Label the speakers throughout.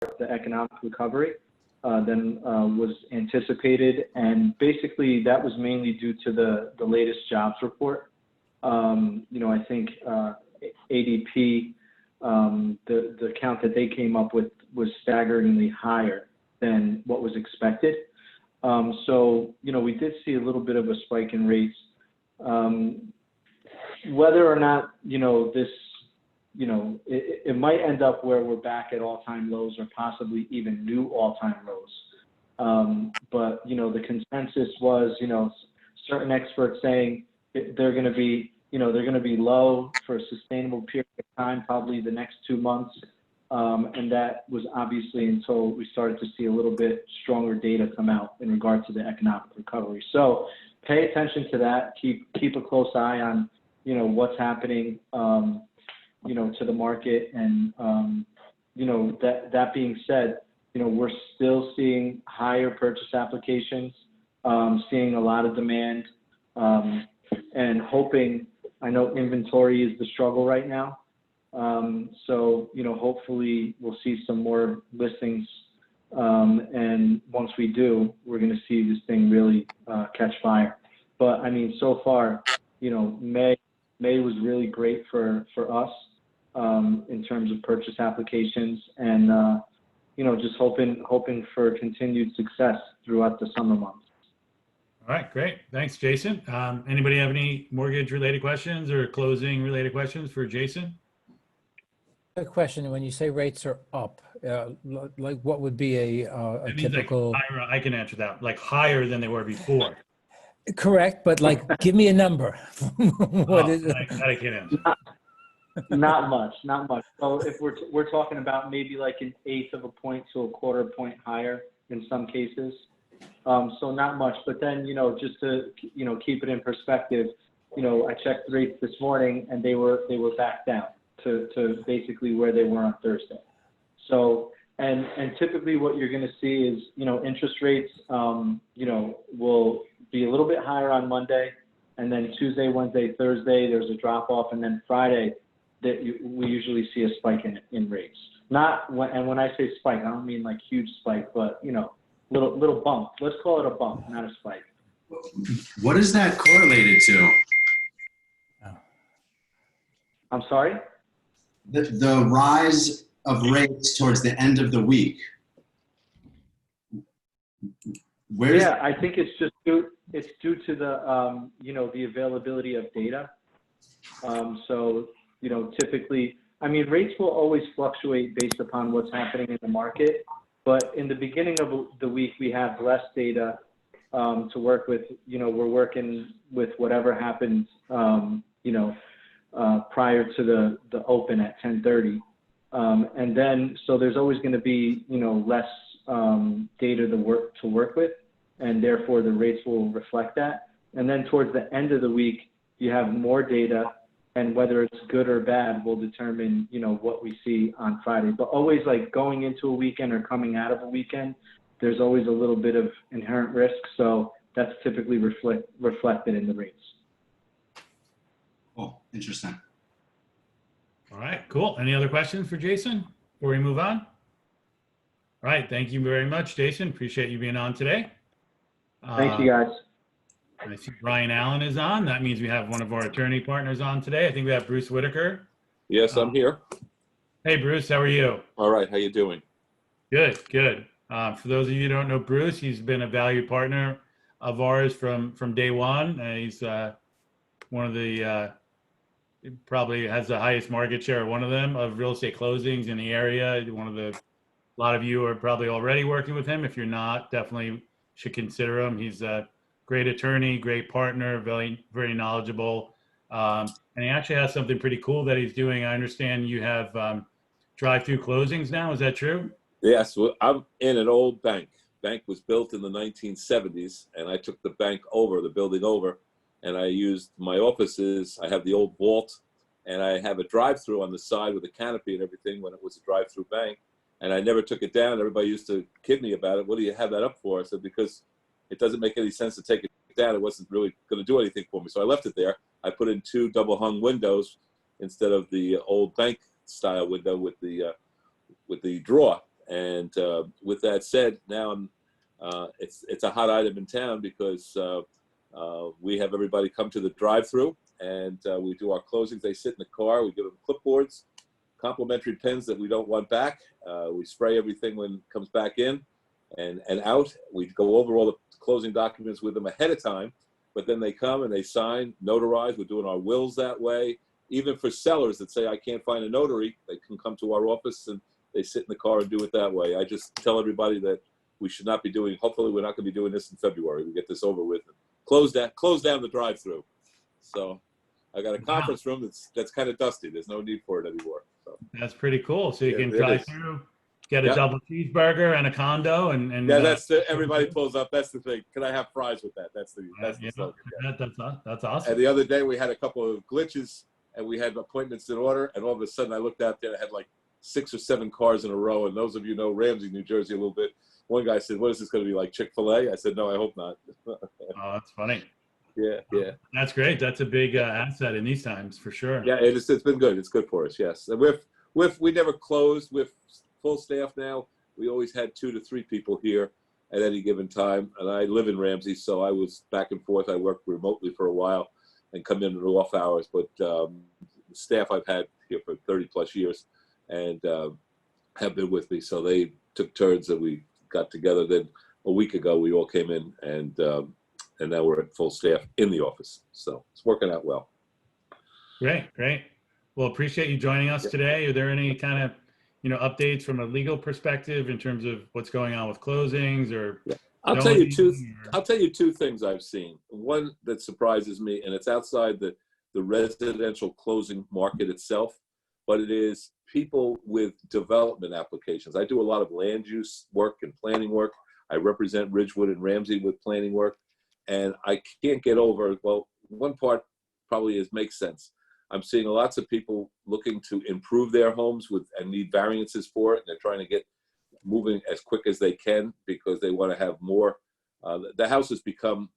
Speaker 1: the economic recovery than was anticipated. And basically that was mainly due to the latest jobs report. I think ADP, the count that they came up with was staggeringly higher than what was expected. So, we did see a little bit of a spike in rates. Whether or not, this, it might end up where we're back at all-time lows or possibly even new all-time lows. But, the consensus was, certain experts saying they're going to be, they're going to be low for a sustainable period of time, probably the next 2 months. And that was obviously until we started to see a little bit stronger data come out in regard to the economic recovery. So pay attention to that. Keep a close eye on, what's happening, to the market. And, that being said, we're still seeing higher purchase applications, seeing a lot of demand, and hoping. I know inventory is the struggle right now. So, hopefully we'll see some more listings. And once we do, we're going to see this thing really catch fire. But I mean, so far, May was really great for us in terms of purchase applications, and just hoping for continued success throughout the summer months.
Speaker 2: All right, great. Thanks, Jason. Anybody have any mortgage-related questions or closing-related questions for Jason?
Speaker 3: A question: when you say rates are up, like what would be a typical?
Speaker 2: Like higher, I can answer that. Like higher than they were before.
Speaker 3: Correct, but like, give me a number. What is it?
Speaker 2: I can't answer.
Speaker 1: Not much. So if we're talking about maybe like an eighth of a point to a quarter point higher in some cases. So not much, but then, just to, keep it in perspective, I checked the rates this morning and they were back down to basically where they were on Thursday. So, and typically what you're going to see is, interest rates, will be a little bit higher on Monday, and then Tuesday, Wednesday, Thursday, there's a drop off. And then Friday we usually see a spike in rates. And when I say spike, I don't mean like huge spike, but, little bump. Let's call it a bump, not a spike.
Speaker 4: What is that correlated to?
Speaker 1: I'm sorry?
Speaker 4: The rise of rates towards the end of the week.
Speaker 1: I think it's just due to the the availability of data. So typically, I mean, rates will always fluctuate based upon what's happening in the market. But in the beginning of the week, we have less data to work with. We're working with whatever happens, prior to the open at 10:30, and then so there's always going to be less data to work with, and therefore the rates will reflect that. And then towards the end of the week, you have more data, and whether it's good or bad will determine, what we see on Friday. But always, like, going into a weekend or coming out of a weekend, there's always a little bit of inherent risk. So that's typically reflected in the rates.
Speaker 4: Oh, interesting.
Speaker 2: All right, cool. Any other questions for Jason before we move on? All right, thank you very much, Jason. Appreciate you being on today.
Speaker 1: Thank you, guys.
Speaker 2: I see Brian Allen is on. That means we have one of our attorney partners on today. I think we have Bruce Whitaker.
Speaker 5: Yes, I'm here.
Speaker 2: Hey, Bruce, how are you?
Speaker 5: All right, how you doing?
Speaker 2: Good. For those of you who don't know Bruce, he's been a valued partner of ours from day one. He's one of the, probably has the highest market share, one of them, of real estate closings in the area. A lot of you are probably already working with him. If you're not, definitely should consider him. He's a great attorney, great partner, very, very knowledgeable. And he actually has something pretty cool that he's doing. I understand you have drive-through closings now. Is that true?
Speaker 5: Yes, well, I'm in an old bank. Bank was built in the 1970s, and I took the building over, and I used my offices. I have the old vault, and I have a drive-through on the side with a canopy and everything when it was a drive-through bank. And I never took it down. Everybody used to kid me about it. What do you have that up for? I said, because it doesn't make any sense to take it down. It wasn't really going to do anything for me. So I left it there. I put in 2 double hung windows instead of the old bank style window with the drawer. And with that said, now it's a hot item in town because we have everybody come to the drive-through, and we do our closings. They sit in the car. We give them clipboards, complimentary pens that we don't want back. We spray everything when it comes back in and out. We go over all the closing documents with them ahead of time, but then they come and they sign, notarize. We're doing our wills that way. Even for sellers that say, I can't find a notary, they can come to our office and they sit in the car and do it that way. I just tell everybody that we should not be doing, hopefully we're not going to be doing this in February. We get this over with and close down the drive-through. So I got a conference room that's kind of dusty. There's no need for it anymore. So
Speaker 2: That's pretty cool. So you can
Speaker 5: it
Speaker 2: drive
Speaker 5: is.
Speaker 2: through, get a double cheeseburger and a condo, and
Speaker 5: Yeah, everybody pulls up. That's the thing. Can I have fries with that? That's the slogan. Yeah.
Speaker 2: That's awesome.
Speaker 5: And the other day we had a couple of glitches and we had appointments in order, and all of a sudden I looked out there and I had like 6 or 7 cars in a row. And those of you know Ramsey, New Jersey a little bit. One guy said, what is this going to be, like Chick-fil-A? I said, no, I hope not.
Speaker 2: Oh, that's funny.
Speaker 5: Yeah.
Speaker 2: That's great. That's a big asset in these times for sure.
Speaker 5: Yeah, it's been good. It's good for us, yes. And we never closed with full staff now. We always had 2 to 3 people here at any given time. And I live in Ramsey, so I was back and forth. I worked remotely for a while and come in at off hours. But the staff I've had here for 30 plus years and have been with me. So they took turns and we got together. Then a week ago, we all came in and now we're at full staff in the office. So it's working out well.
Speaker 2: Great. Well, appreciate you joining us today. Are there any kind of, updates from a legal perspective in terms of what's going on with closings or?
Speaker 5: Yeah. I'll tell you 2 things I've seen. One that surprises me, and it's outside the residential closing market itself, but it is people with development applications. I do a lot of land use work and planning work. I represent Ridgewood and Ramsey with planning work, and I can't get over, well, one part probably makes sense. I'm seeing lots of people looking to improve their homes and need variances for it, and they're trying to get moving as quick as they can because they want to have more. The house has become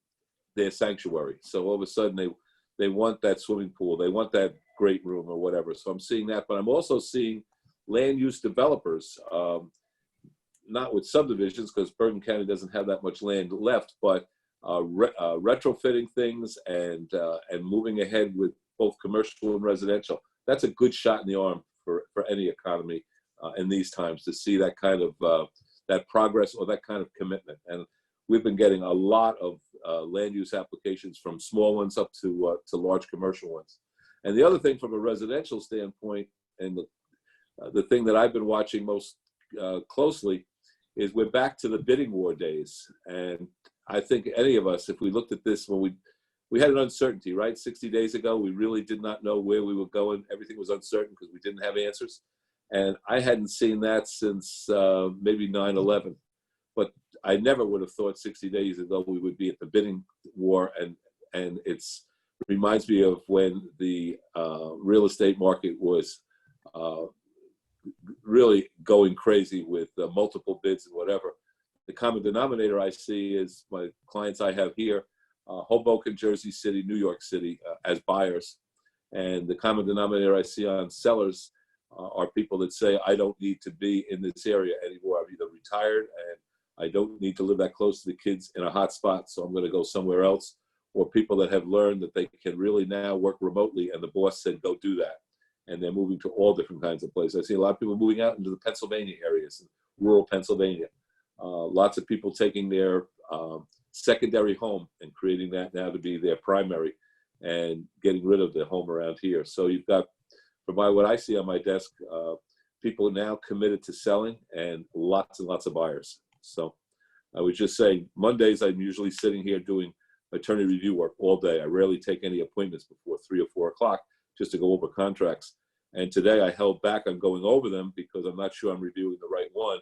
Speaker 5: their sanctuary. So all of a sudden they want that swimming pool. They want that great room or whatever. So I'm seeing that, but I'm also seeing land use developers, not with subdivisions because Bergen County doesn't have that much land left, but retrofitting things and moving ahead with both commercial and residential. That's a good shot in the arm for any economy in these times to see that kind of that progress or that kind of commitment. And we've been getting a lot of land use applications from small ones up to large commercial ones. And the other thing from a residential standpoint, and the thing that I've been watching most closely is we're back to the bidding war days. And I think any of us, if we looked at this when we had an uncertainty, right? 60 days ago, we really did not know where we were going. Everything was uncertain because we didn't have answers. And I hadn't seen that since maybe 9/11. But I never would have thought 60 days ago we would be at the bidding war. And it reminds me of when the real estate market was really going crazy with multiple bids and whatever. The common denominator I see is my clients I have here, Hoboken, Jersey City, New York City as buyers. And the common denominator I see on sellers are people that say, I don't need to be in this area anymore. I've either retired and I don't need to live that close to the kids in a hot spot, so I'm going to go somewhere else. Or people that have learned that they can really now work remotely and the boss said, go do that. And they're moving to all different kinds of places. I see a lot of people moving out into the Pennsylvania areas, rural Pennsylvania. Lots of people taking their secondary home and creating that now to be their primary and getting rid of the home around here. So you've got, from what I see on my desk, people now committed to selling and lots of buyers. So I would just say Mondays, I'm usually sitting here doing attorney review work all day. I rarely take any appointments before 3 or 4 o'clock just to go over contracts. And today I held back on going over them because I'm not sure I'm reviewing the right one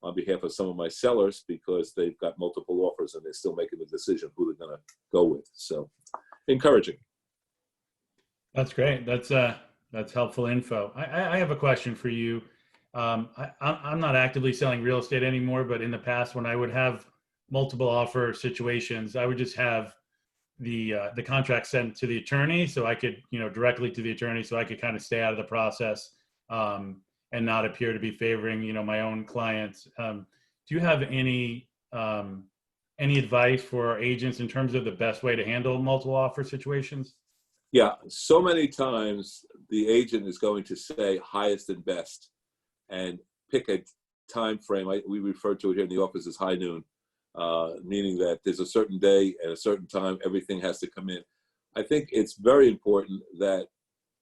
Speaker 5: on behalf of some of my sellers because they've got multiple offers and they're still making the decision who they're going to go with. So encouraging.
Speaker 2: That's great. That's helpful info. I have a question for you. I'm not actively selling real estate anymore, but in the past when I would have multiple offer situations, I would just have the contract sent to the attorney so I could, directly to the attorney so I could kind of stay out of the process. and not appear to be favoring, my own clients. Do you have any advice for our agents in terms of the best way to handle multiple offer situations?
Speaker 5: Yeah, so many times the agent is going to say highest and best and pick a time frame. We refer to it here in the office as high noon, meaning that there's a certain day at a certain time, everything has to come in. I think it's very important that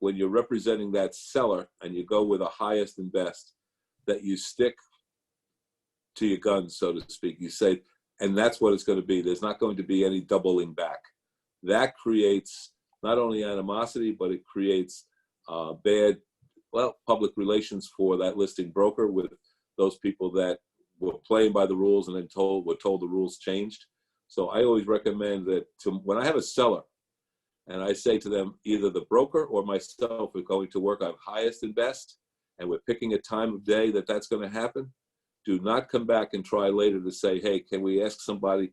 Speaker 5: when you're representing that seller and you go with a highest and best, that you stick to your guns, so to speak. You say, and that's what it's going to be. There's not going to be any doubling back. That creates not only animosity, but it creates bad, public relations for that listing broker with those people that were playing by the rules and then were told the rules changed. So I always recommend that when I have a seller and I say to them, either the broker or myself are going to work on highest and best, and we're picking a time of day that's going to happen, do not come back and try later to say, hey, can we ask somebody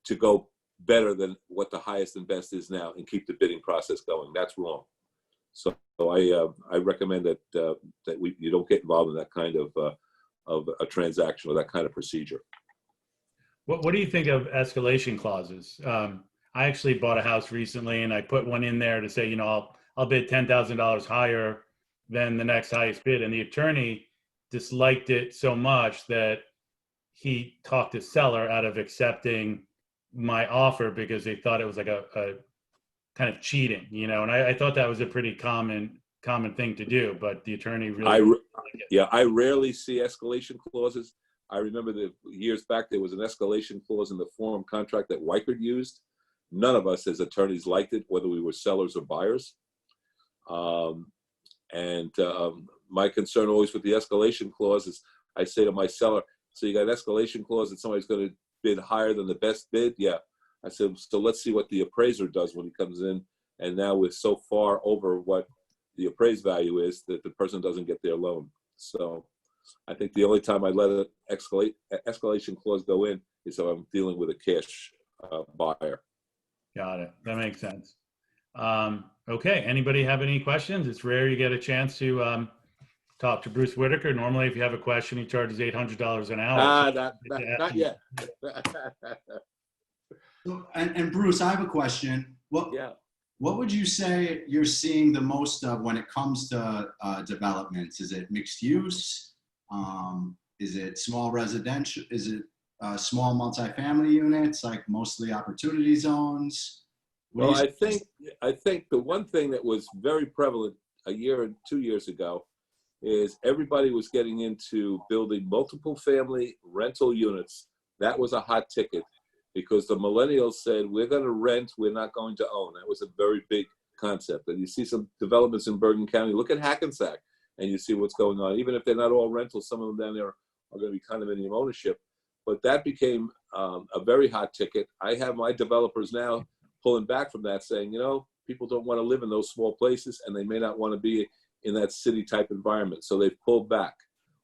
Speaker 5: to go better than what the highest and best is now and keep the bidding process going. That's wrong. So I recommend that you don't get involved in that kind of a transaction or that kind of procedure.
Speaker 2: What do you think of escalation clauses? I actually bought a house recently and I put one in there to say, I'll bid $10,000 higher than the next highest bid. And the attorney disliked it so much that he talked the seller out of accepting my offer because they thought it was like a kind of cheating, and I thought that was a pretty common thing to do, but the attorney really
Speaker 5: I rarely see escalation clauses. I remember that years back there was an escalation clause in the form contract that Weichert used. None of us as attorneys liked it, whether we were sellers or buyers. My concern always with the escalation clause is I say to my seller, so you got an escalation clause that somebody's going to bid higher than the best bid? Yeah. I said, so let's see what the appraiser does when he comes in. And now we're so far over what the appraised value is that the person doesn't get their loan. So I think the only time I let an escalation clause go in is if I'm dealing with a cash buyer.
Speaker 2: Got it. That makes sense. Okay. Anybody have any questions? It's rare you get a chance to talk to Bruce Whitaker. Normally, if you have a question, he charges $800 an hour.
Speaker 5: Not yet.
Speaker 4: And Bruce, I have a question. What would you say you're seeing the most of when it comes to developments? Is it mixed use? Is it small residential? Is it small multifamily units, like mostly opportunity zones?
Speaker 5: Well, I think the one thing that was very prevalent a year and 2 years ago is everybody was getting into building multiple family rental units. That was a hot ticket because the millennials said, we're going to rent, we're not going to own. That was a very big concept. And you see some developments in Bergen County. Look at Hackensack and you see what's going on. Even if they're not all rental, some of them down there are going to be condominium ownership. But that became a very hot ticket. I have my developers now pulling back from that, saying, people don't want to live in those small places and they may not want to be in that city type environment. So they've pulled back.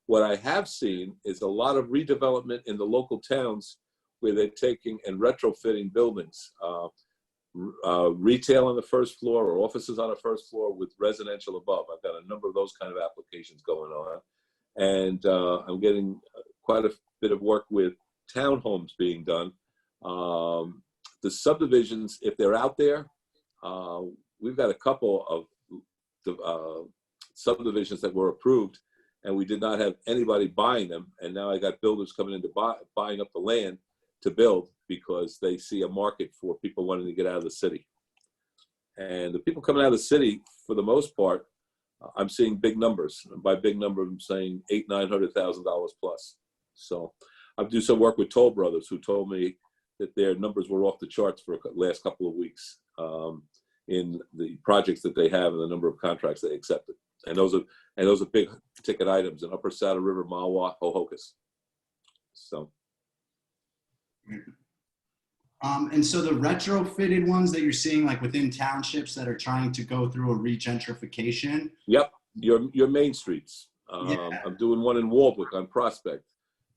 Speaker 5: What I have seen is a lot of redevelopment in the local towns where they're taking and retrofitting buildings, retail on the first floor or offices on the first floor with residential above. I've got a number of those kind of applications going on. And I'm getting quite a bit of work with townhomes being done. The subdivisions, if they're out there, we've got a couple of subdivisions that were approved and we did not have anybody buying them. And now I got builders coming in to buying up the land to build because they see a market for people wanting to get out of the city. And the people coming out of the city, for the most part, I'm seeing big numbers. And by big number, I'm saying $800,000-$900,000 plus. So I do some work with Toll Brothers, who told me that their numbers were off the charts for the last couple of weeks in the projects that they have and the number of contracts they accepted. And those are big ticket items in Upper Saddle River, Mahwah, Hohokus. So.
Speaker 4: And so the retrofitted ones that you're seeing, like within townships that are trying to go through a regentrification.
Speaker 5: Yep, your main streets. I'm doing one in Walbrook on Prospect,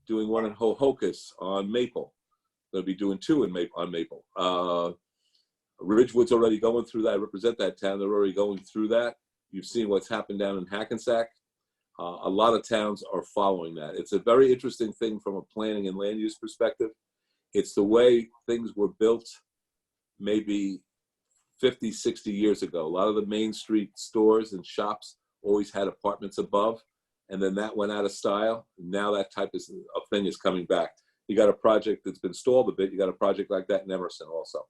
Speaker 5: doing one in Hohokus on Maple. Going to be doing two on Maple. Ridgewood's already going through that. I represent that town. They're already going through that. You've seen what's happened down in Hackensack. A lot of towns are following that. It's a very interesting thing from a planning and land use perspective. It's the way things were built maybe 50, 60 years ago. A lot of the Main Street stores and shops always had apartments above, and then that went out of style. Now that type of thing is coming back. You got a project that's been stalled a bit. You got a project like that in Emerson also.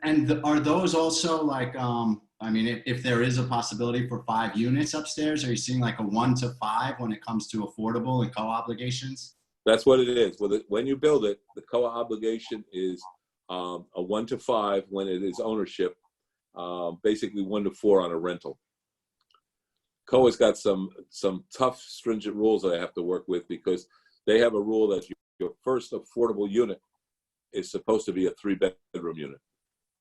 Speaker 4: And are those also like, I mean, if there is a possibility for 5 units upstairs, are you seeing like a 1 to 5 when it comes to affordable and co-obligations?
Speaker 5: That's what it is. When you build it, the co-obligation is a 1 to 5 when it is ownership, basically 1 to 4 on a rental. COA's got some tough, stringent rules that I have to work with, because they have a rule that your first affordable unit is supposed to be a 3-bedroom unit,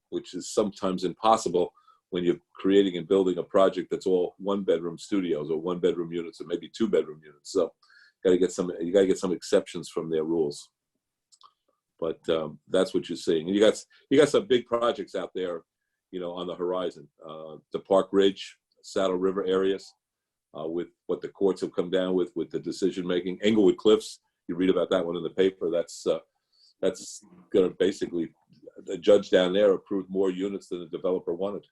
Speaker 5: which is sometimes impossible when you're creating and building a project that's all 1-bedroom studios or 1-bedroom units or maybe 2-bedroom units. So you gotta get some exceptions from their rules. But that's what you're seeing. And you got some big projects out there, on the horizon. The Park Ridge, Saddle River areas, with what the courts have come down with the decision making. Englewood Cliffs, you read about that one in the paper. That's gonna basically, the judge down there approved more units than the developer wanted.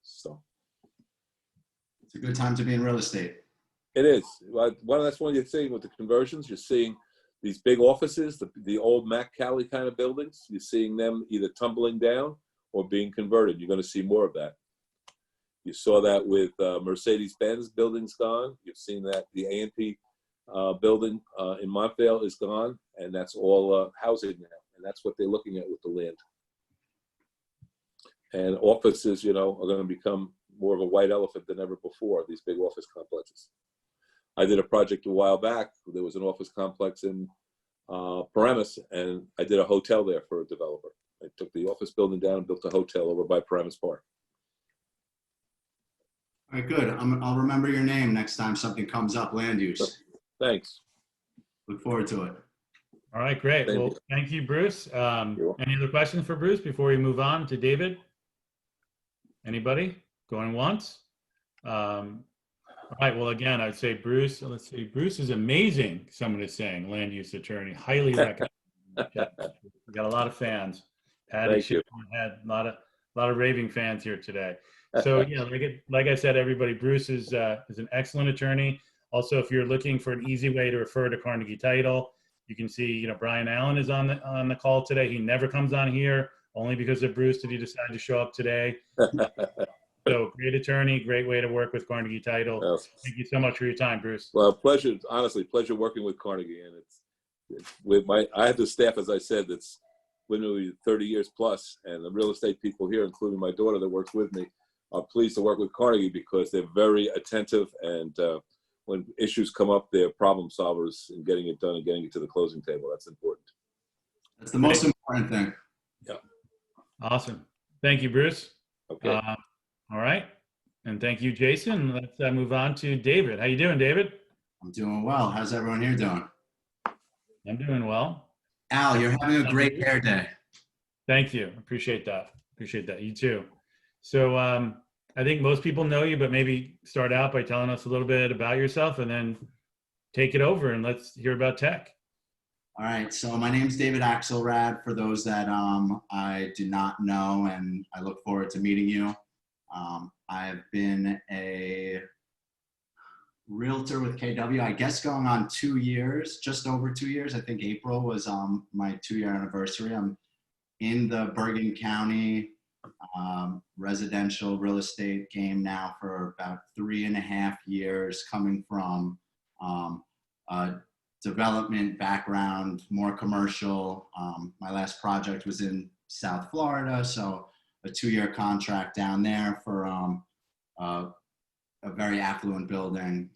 Speaker 5: So
Speaker 4: It's a good time to be in real estate.
Speaker 5: it is. That's one you're seeing with the conversions. You're seeing these big offices, the old Mac Cali kind of buildings. You're seeing them either tumbling down or being converted. You're going to see more of that. You saw that with Mercedes-Benz buildings gone. You've seen that the A&P building in Montvale is gone, and that's all housing now. And that's what they're looking at with the land. And offices, are going to become more of a white elephant than ever before, these big office complexes. I did a project a while back. There was an office complex in Paramus, and I did a hotel there for a developer. I took the office building down and built a hotel over by Paramus Park.
Speaker 4: All right, good. I'll remember your name next time something comes up, land use.
Speaker 5: Thanks.
Speaker 4: Look forward to it.
Speaker 2: All right, great.
Speaker 5: Thank
Speaker 2: Well,
Speaker 5: you.
Speaker 2: thank you, Bruce. Any other questions for Bruce before we move on to David? Anybody? Going once? All right, well, again, I'd say Bruce, let's see, Bruce is amazing, someone is saying, land use attorney, highly recommended. We got a lot of fans. Patty
Speaker 5: Thank you.
Speaker 2: had a lot of raving fans here today. So yeah, like I said, everybody, Bruce is an excellent attorney. Also, if you're looking for an easy way to refer to Carnegie Title, you can see, Brian Allen is on the call today. He never comes on here, only because of Bruce did he decide to show up today. So great attorney, great way to work with Carnegie Title.
Speaker 5: Yes.
Speaker 2: Thank you so much for your time, Bruce.
Speaker 5: Well, pleasure, honestly, pleasure working with Carnegie. And it's with I have the staff, as I said, that's literally 30 years plus, and the real estate people here, including my daughter that works with me, are pleased to work with Carnegie because they're very attentive, and when issues come up, they're problem solvers in getting it done and getting it to the closing table. That's important.
Speaker 4: That's the most important thing.
Speaker 5: Yeah.
Speaker 2: Awesome. Thank you, Bruce.
Speaker 5: Okay.
Speaker 2: All right. And thank you, Jason. Let's move on to David. How you doing, David?
Speaker 4: I'm doing well. How's everyone here doing?
Speaker 2: I'm doing well.
Speaker 4: Al, you're having a great hair day.
Speaker 2: Thank you. Appreciate that. Appreciate that. You too. So I think most people know you, but maybe start out by telling us a little bit about yourself and then take it over and let's hear about tech.
Speaker 4: All right. So my name's David Axelrad, for those that I do not know, and I look forward to meeting you. I've been a realtor with KW, I guess going on 2 years, just over 2 years. I think April was my 2-year anniversary. I'm in the Bergen County residential real estate game now for about 3.5 years, coming from a development background, more commercial. My last project was in South Florida, so a 2-year contract down there for a very affluent building.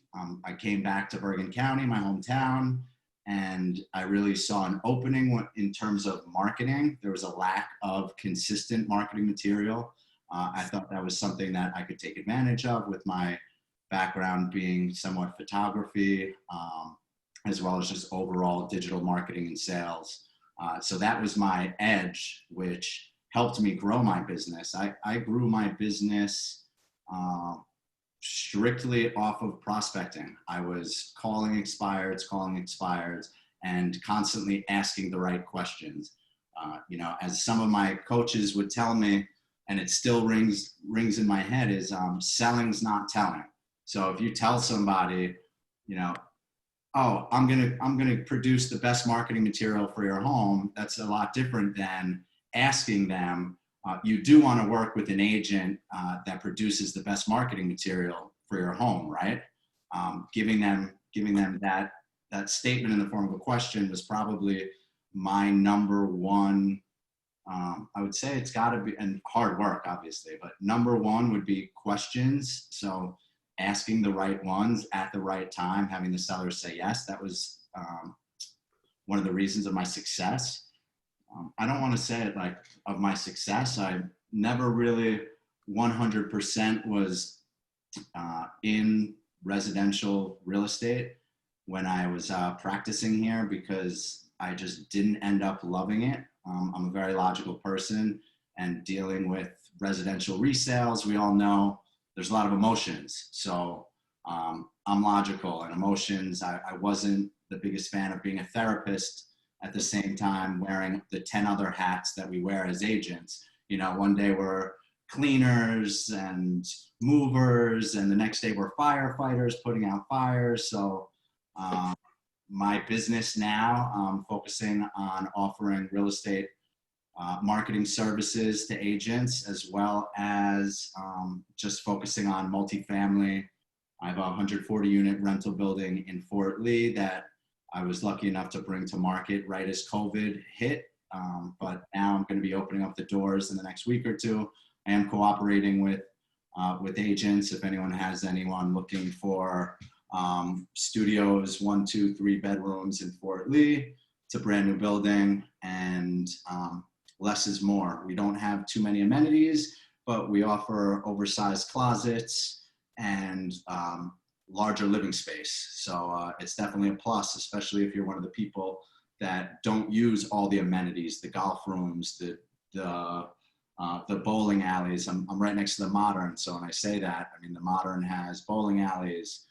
Speaker 4: I came back to Bergen County, my hometown, and I really saw an opening in terms of marketing. There was a lack of consistent marketing material. I thought that was something that I could take advantage of with my background being somewhat photography, as well as just overall digital marketing and sales. So that was my edge, which helped me grow my business. I grew my business strictly off of prospecting. I was calling expireds, and constantly asking the right questions. You know, as some of my coaches would tell me, and it still rings in my head, is selling's not telling. So if you tell somebody, you know, oh, I'm gonna produce the best marketing material for your home, that's a lot different than asking them. You do want to work with an agent that produces the best marketing material for your home, right? Giving them that statement in the form of a question was probably my number one. I would say it's got to be, and hard work, obviously, but number one would be questions. So asking the right ones at the right time, having the seller say yes. That was one of the reasons of my success. I don't want to say it like of my success. I never really 100% was in residential real estate when I was practicing here, because I just didn't end up loving it. I'm a very logical person, and dealing with residential resales, we all know there's a lot of emotions. So I'm logical, and emotions, I wasn't the biggest fan of being a therapist at the same time wearing the 10 other hats that we wear as agents. You know, one day we're cleaners and movers, and the next day we're firefighters putting out fires. So my business now, I'm focusing on offering real estate marketing services to agents, as well as just focusing on multifamily. I have a 140 unit rental building in Fort Lee that I was lucky enough to bring to market right as COVID hit. But now I'm going to be opening up the doors in the next week or two. I am cooperating with agents. If anyone has anyone looking for studios, 1, 2, 3 bedrooms in Fort Lee, it's a brand new building, and less is more. We don't have too many amenities, but we offer oversized closets and larger living space. So it's definitely a plus, especially if you're one of the people that don't use all the amenities, the golf rooms, the bowling alleys. I'm right next to the Modern. So when I say that, I mean, the Modern has bowling alleys,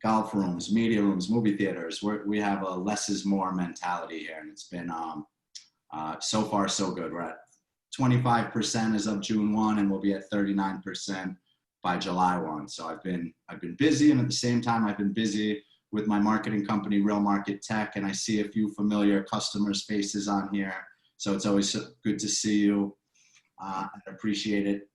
Speaker 4: golf rooms, media rooms, movie theaters. We have a less is more mentality here. And it's been so far so good. We're at 25% as of June 1, and we'll be at 39% by July 1. So I've been busy, and at the same time I've been busy with my marketing company, Real Market Tech, and I see a few familiar customers' faces on here. So it's always good to see you. I appreciate it,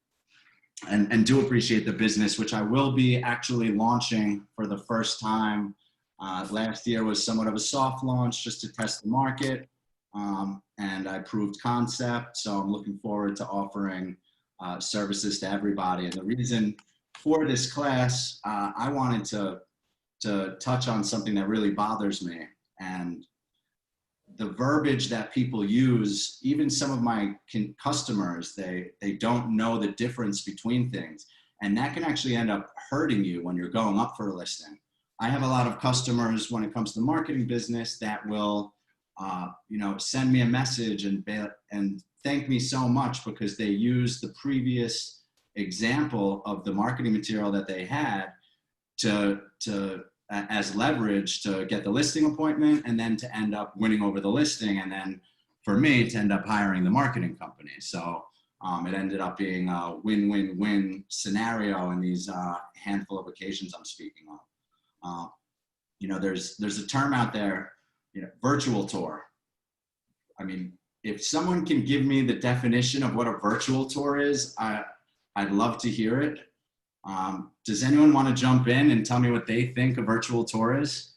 Speaker 4: and do appreciate the business, which I will be actually launching for the first time. Last year was somewhat of a soft launch just to test the market, and I proved concept. So I'm looking forward to offering services to everybody. And the reason for this class, I wanted to touch on something that really bothers me, and the verbiage that people use. Even some of my customers, they don't know the difference between things, and that can actually end up hurting you when you're going up for a listing. I have a lot of customers when it comes to the marketing business that will send me a message and thank me so much because they used the previous example of the marketing material that they had to as leverage to get the listing appointment, and then to end up winning over the listing, and then for me to end up hiring the marketing company. So it ended up being a win-win-win scenario in these handful of occasions I'm speaking of. There's a term out there, virtual tour. I mean, if someone can give me the definition of what a virtual tour is, I'd love to hear it. Does anyone want to jump in and tell me what they think a virtual tour is?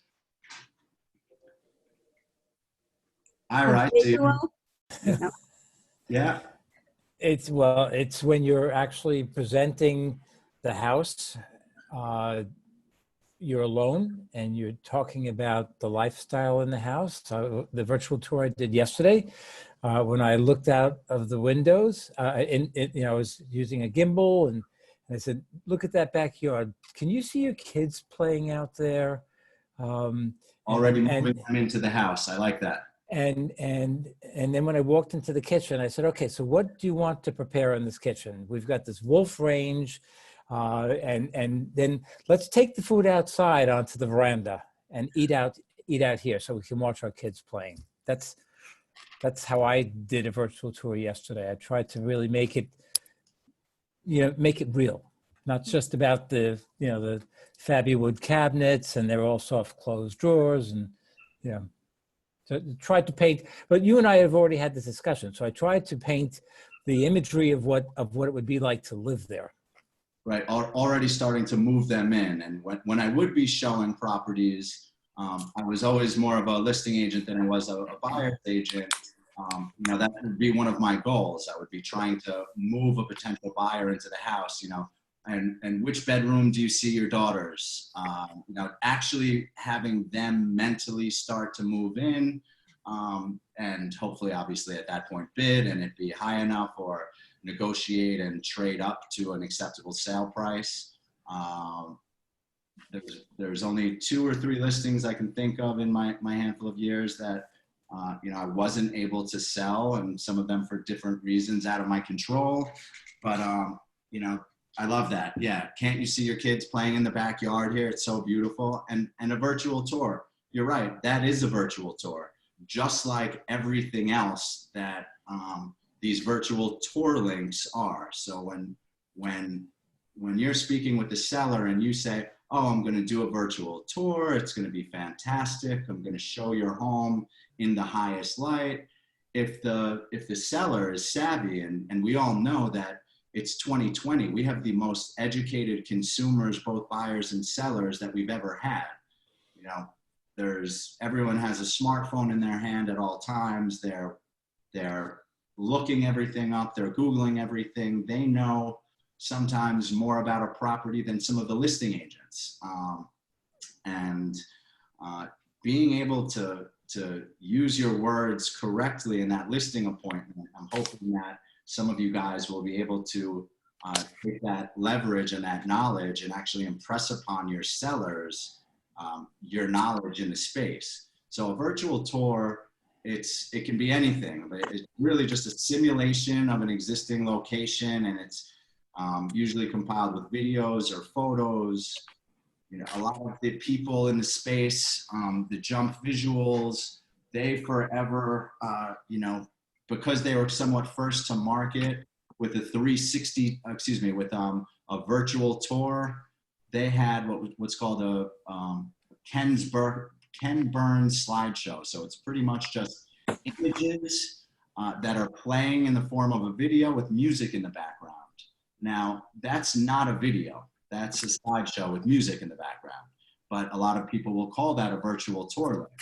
Speaker 4: All right. Yeah.
Speaker 3: It's when you're actually presenting the house, you're alone and you're talking about the lifestyle in the house. So the virtual tour I did yesterday, when I looked out of the windows, I was using a gimbal, and I said, "Look at that backyard. Can you see your kids playing out there?"
Speaker 4: Already moving them into the house. I like that.
Speaker 3: And then when I walked into the kitchen, I said, "Okay, so what do you want to prepare in this kitchen? We've got this wolf range. and then let's take the food outside onto the veranda and eat out here so we can watch our kids playing. That's how I did a virtual tour yesterday. I tried to really make it real, not just about the Fabi wood cabinets and they're all soft closed drawers and so tried to paint. But you and I have already had this discussion, so I tried to paint the imagery of what it would be like to live there.
Speaker 4: Right, already starting to move them in. And when I would be showing properties, I was always more of a listing agent than I was a buyer's agent. That would be one of my goals. I would be trying to move a potential buyer into the house, and which bedroom do you see your daughters? Actually having them mentally start to move in, and hopefully, obviously, at that point, bid and it be high enough or negotiate and trade up to an acceptable sale price. There's only 2 or 3 listings I can think of in my handful of years that I wasn't able to sell, and some of them for different reasons out of my control. But I love that. Yeah, can't you see your kids playing in the backyard here? It's so beautiful. And a virtual tour. You're right, that is a virtual tour. Just like everything else that these virtual tour links are. So when you're speaking with the seller and you say, oh, I'm going to do a virtual tour, it's going to be fantastic, I'm going to show your home in the highest light. If the seller is savvy, and we all know that it's 2020, we have the most educated consumers, both buyers and sellers, that we've ever had. Everyone has a smartphone in their hand at all times. They're looking everything up, they're Googling everything. They know sometimes more about a property than some of the listing agents. Being able to use your words correctly in that listing appointment, I'm hoping that some of you guys will be able to take that leverage and that knowledge and actually impress upon your sellers your knowledge in the space. So a virtual tour, it can be anything, but it's really just a simulation of an existing location, and it's usually compiled with videos or photos. A lot of the people in the space, the jump visuals, they forever, because they were somewhat first to market with a 360, with a virtual tour, they had what's called a Ken Burns slideshow. So it's pretty much just images that are playing in the form of a video with music in the background. Now, that's not a video. That's a slideshow with music in the background. But a lot of people will call that a virtual tour link.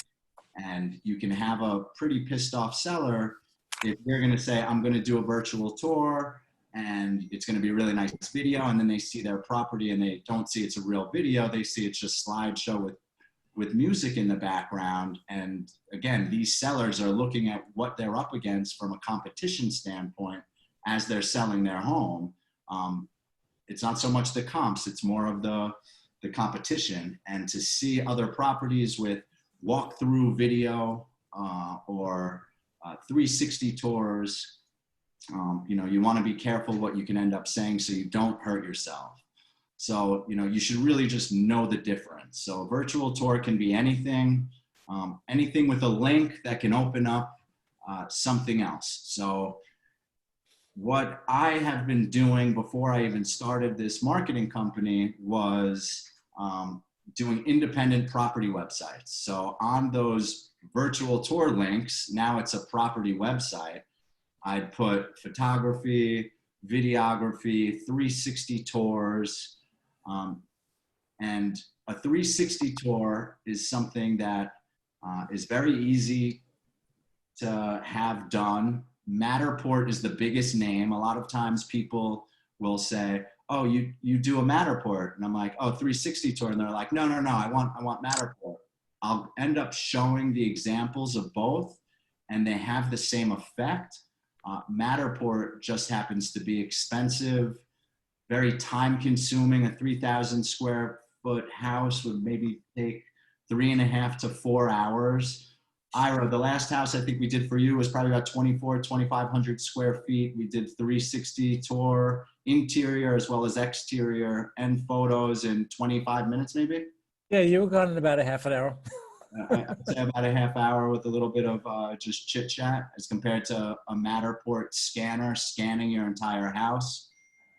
Speaker 4: And you can have a pretty pissed off seller if they're going to say, I'm going to do a virtual tour and it's going to be a really nice video, and then they see their property and they don't see it's a real video. They see it's just slideshow with music in the background. And again, these sellers are looking at what they're up against from a competition standpoint as they're selling their home. It's not so much the comps, it's more of the competition. And to see other properties with walkthrough video or 360 tours, you want to be careful what you can end up saying so you don't hurt yourself. So, you should really just know the difference. So a virtual tour can be anything, anything with a link that can open up something else. So what I have been doing before I even started this marketing company was doing independent property websites. So on those virtual tour links, now it's a property website, I'd put photography, videography, 360 tours. And a 360 tour is something that is very easy to have done. Matterport is the biggest name. A lot of times people will say, oh, you do a Matterport. And I'm like, oh, 360 tour. And they're like, no, I want Matterport. I'll end up showing the examples of both, and they have the same effect. Matterport just happens to be expensive, very time consuming. A 3,000 square foot house would maybe take 3.5 to 4 hours. Ira, the last house I think we did for you was probably about 2,500 square feet. We did 360 tour. interior as well as exterior and photos in 25 minutes maybe.
Speaker 3: Yeah, you were gone in about a half an hour.
Speaker 4: I'd say about a half hour with a little bit of just chit chat as compared to a Matterport scanner scanning your entire house.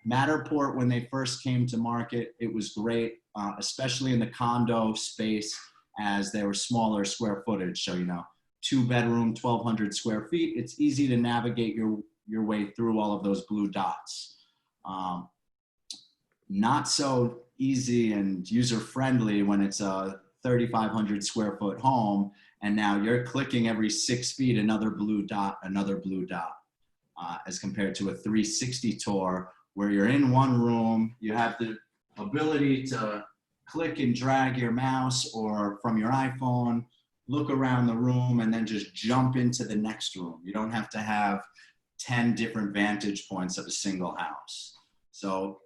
Speaker 4: Matterport, when they first came to market, it was great, especially in the condo space as they were smaller square footage. So, 2-bedroom, 1,200 square feet. It's easy to navigate your way through all of those blue dots. Not so easy and user-friendly when it's a 3,500 square foot home, and now you're clicking every 6 feet, another blue dot, as compared to a 360 tour where you're in one room, you have the ability to click and drag your mouse or from your iPhone, look around the room, and then just jump into the next room. You don't have to have 10 different vantage points of a single house. So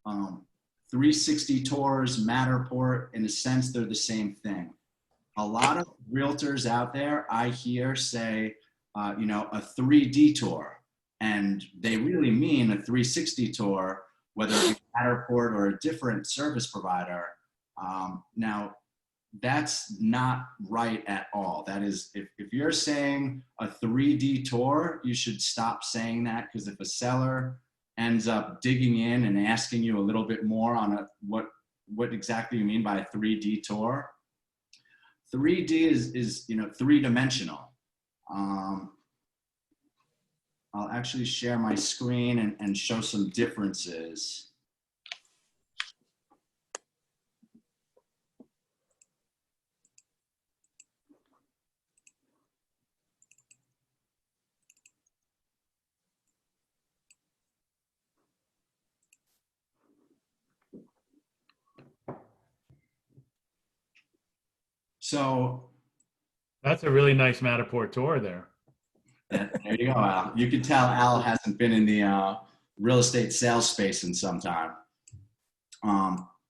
Speaker 4: 360 tours, Matterport, in a sense, they're the same thing. A lot of realtors out there, I hear say, a 3D tour, and they really mean a 360 tour, whether it be Matterport or a different service provider. Now, that's not right at all. That is, if you're saying a 3D tour, you should stop saying that, because if a seller ends up digging in and asking you a little bit more on what exactly you mean by a 3D tour. 3D is three-dimensional. I'll actually share my screen and show some differences. So
Speaker 2: That's a really nice Matterport tour there.
Speaker 4: there you go, Al. You can tell Al hasn't been in the real estate sales space in some time.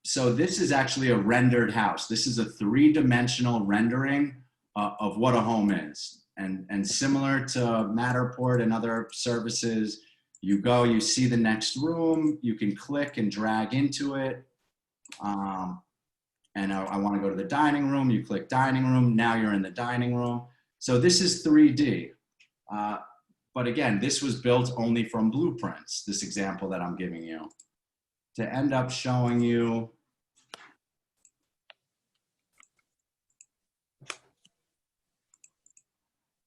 Speaker 4: So this is actually a rendered house. This is a 3-dimensional rendering of what a home is. And similar to Matterport and other services, you go, you see the next room, you can click and drag into it. And I want to go to the dining room, you click dining room, now you're in the dining room. So this is 3D. But again, this was built only from blueprints, this example that I'm giving you, to end up showing you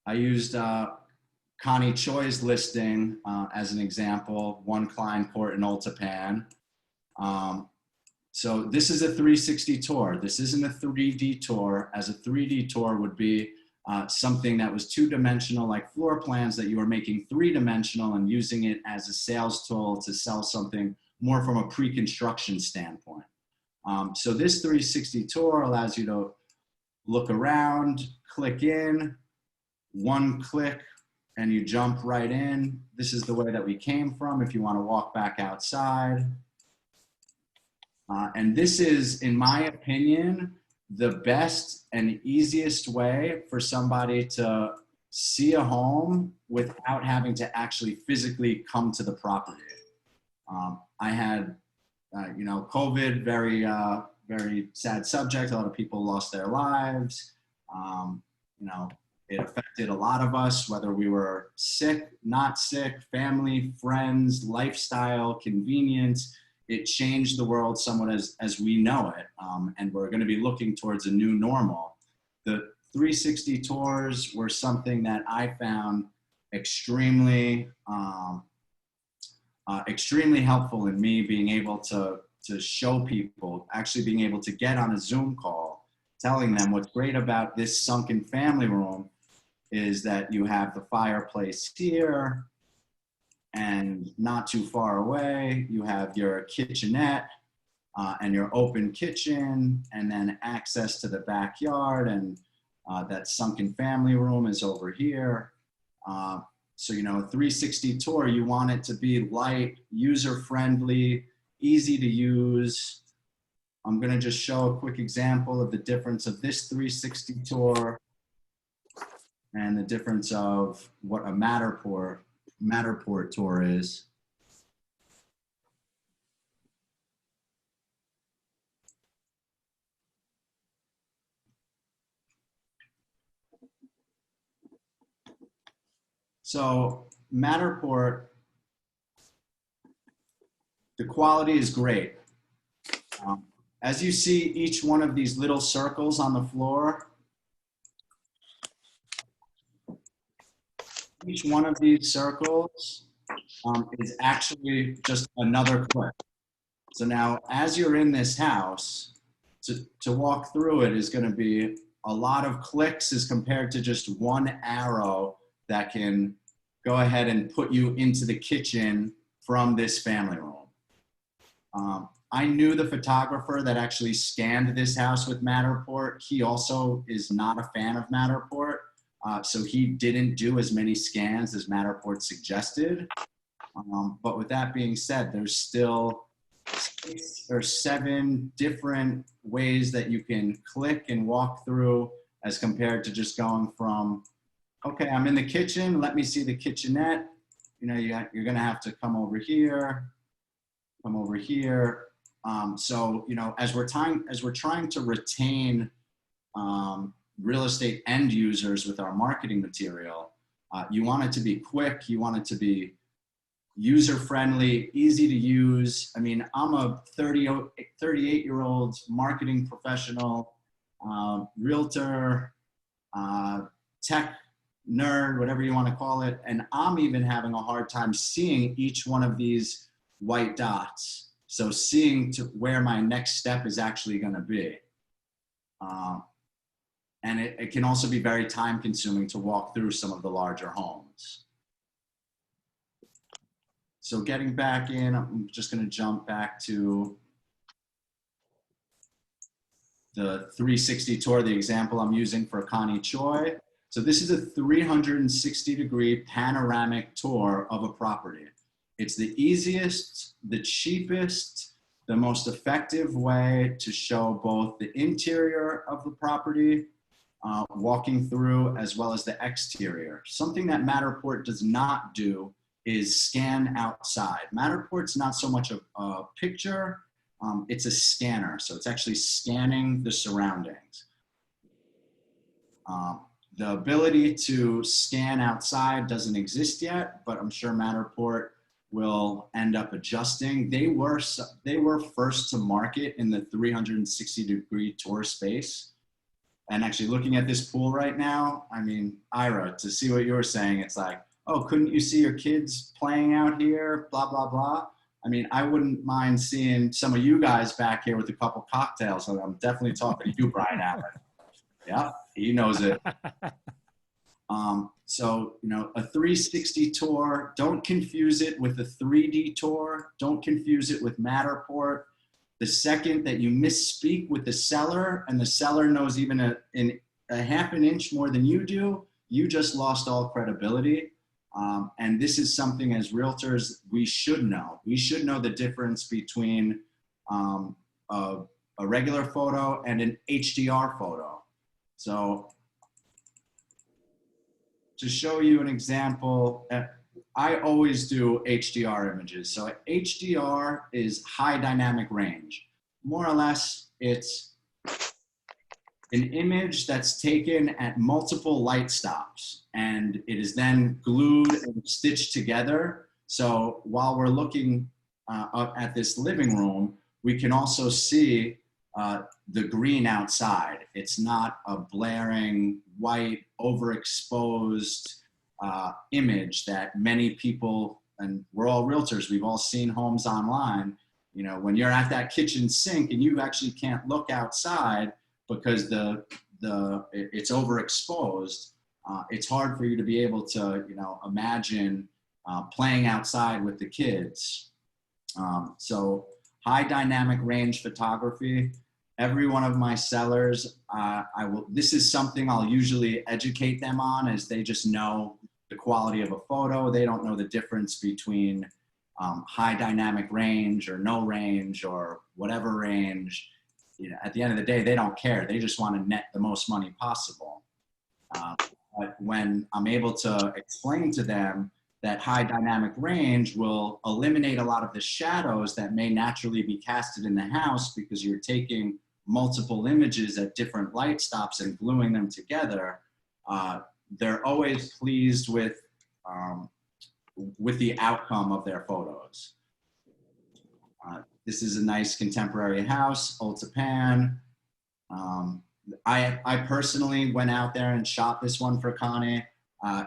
Speaker 4: I used Connie Choi's listing as an example, 1 Klein Court in Old Japan. So this is a 360 tour. This isn't a 3D tour, as a 3D tour would be something that was 2-dimensional, like floor plans, that you were making 3-dimensional and using it as a sales tool to sell something more from a pre-construction standpoint. So this 360 tour allows you to look around, click in, 1 click, and you jump right in. This is the way that we came from if you want to walk back outside. And this is, in my opinion, the best and easiest way for somebody to see a home without having to actually physically come to the property. I had, COVID, very sad subject. A lot of people lost their lives. It affected a lot of us, whether we were sick, not sick, family, friends, lifestyle, convenience. It changed the world somewhat as we know it, and we're going to be looking towards a new normal. The 360 tours were something that I found extremely helpful in me being able to show people, actually being able to get on a Zoom call, telling them what's great about this sunken family room is that you have the fireplace here, and not too far away, you have your kitchenette and your open kitchen, and then access to the backyard, and that sunken family room is over here. So, a 360 tour, you want it to be light, user-friendly, easy to use. I'm gonna just show a quick example of the difference of this 360 tour and the difference of what a Matterport tour is. So Matterport, the quality is great. As you see each one of these little circles on the floor, each one of these circles is actually just another clip. So now as you're in this house, to walk through it is going to be a lot of clicks as compared to just one arrow that can go ahead and put you into the kitchen from this family room. I knew the photographer that actually scanned this house with Matterport. He also is not a fan of Matterport, so he didn't do as many scans as Matterport suggested. But with that being said, there's still 6 or 7 different ways that you can click and walk through as compared to just going from, okay, I'm in the kitchen, let me see the kitchenette. You know, you're gonna have to come over here, come over here. So, you know, as we're trying to retain real estate end users with our marketing material, you want it to be quick, you want it to be user-friendly, easy to use. I mean, I'm a 38-year-old marketing professional, realtor, tech nerd, whatever you want to call it, and I'm even having a hard time seeing each one of these white dots. So seeing to where my next step is actually going to be. And it can also be very time consuming to walk through some of the larger homes. So getting back in, I'm just going to jump back to the 360 tour, the example I'm using for Connie Choi. So this is a 360-degree panoramic tour of a property. It's the easiest, the cheapest, the most effective way to show both the interior of the property, walking through, as well as the exterior. Something that Matterport does not do is scan outside. Matterport's not so much a picture, it's a scanner. So it's actually scanning the surroundings. The ability to scan outside doesn't exist yet, but I'm sure Matterport will end up adjusting. They were first to market in the 360-degree tour space. And actually looking at this pool right now, I mean, Ira, to see what you were saying, it's like, oh, couldn't you see your kids playing out here, blah, blah, blah. I mean, I wouldn't mind seeing some of you guys back here with a couple cocktails. So I'm definitely talking to you, Brian Allen. Yeah, he knows it. So, you know, a 360 tour, don't confuse it with a 3D tour. Don't confuse it with Matterport. The second that you misspeak with the seller and the seller knows even a half an inch more than you do, you just lost all credibility. And this is something as realtors, we should know. We should know the difference between a regular photo and an HDR photo. So to show you an example, I always do HDR images. So HDR is high dynamic range. More or less, it's an image that's taken at multiple light stops and it is then glued and stitched together. So while we're looking up at this living room, we can also see the green outside. It's not a blaring white overexposed image that many people, and we're all realtors, we've all seen homes online. You know, when you're at that kitchen sink and you actually can't look outside because it's overexposed, it's hard for you to be able to, you know, imagine playing outside with the kids. So high dynamic range photography. Every one of my sellers, this is something I'll usually educate them on, as they just know the quality of a photo. They don't know the difference between high dynamic range or no range or whatever range. You know, at the end of the day, they don't care. They just want to net the most money possible. But when I'm able to explain to them that high dynamic range will eliminate a lot of the shadows that may naturally be casted in the house because you're taking multiple images at different light stops and gluing them together, they're always pleased with with the outcome of their photos. This is a nice contemporary house, old Japan. I personally went out there and shot this one for Connie.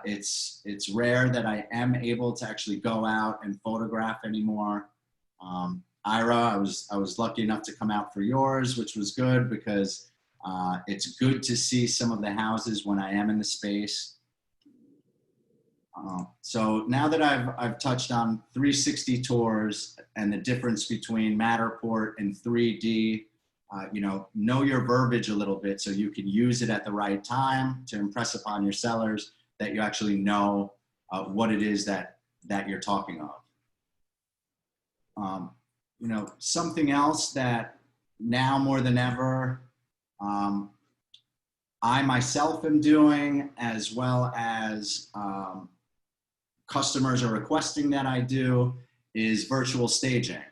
Speaker 4: It's rare that I am able to actually go out and photograph anymore. Ira, I was lucky enough to come out for yours, which was good because it's good to see some of the houses when I am in the space. So now that I've touched on 360 tours and the difference between Matterport and 3D, you know your verbiage a little bit so you can use it at the right time to impress upon your sellers that you actually know what it is that you're talking of. You know, something else that now more than ever, I myself am doing, as well as customers are requesting that I do, is virtual staging.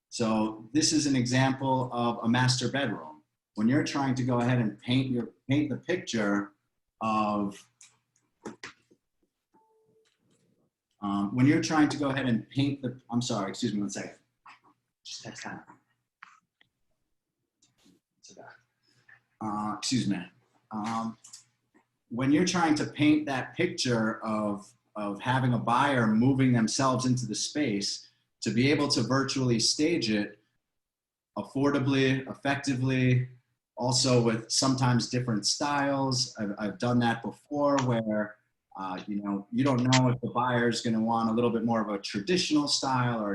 Speaker 4: So this is an example of a master bedroom. When you're trying to go ahead and paint the picture of, when you're trying to go ahead and paint the, I'm sorry, excuse me one second. Just text time. Excuse me. When you're trying to paint that picture of having a buyer moving themselves into the space, to be able to virtually stage it affordably, effectively, also with sometimes different styles. I've done that before where, you know, you don't know if the buyer is going to want a little bit more of a traditional style or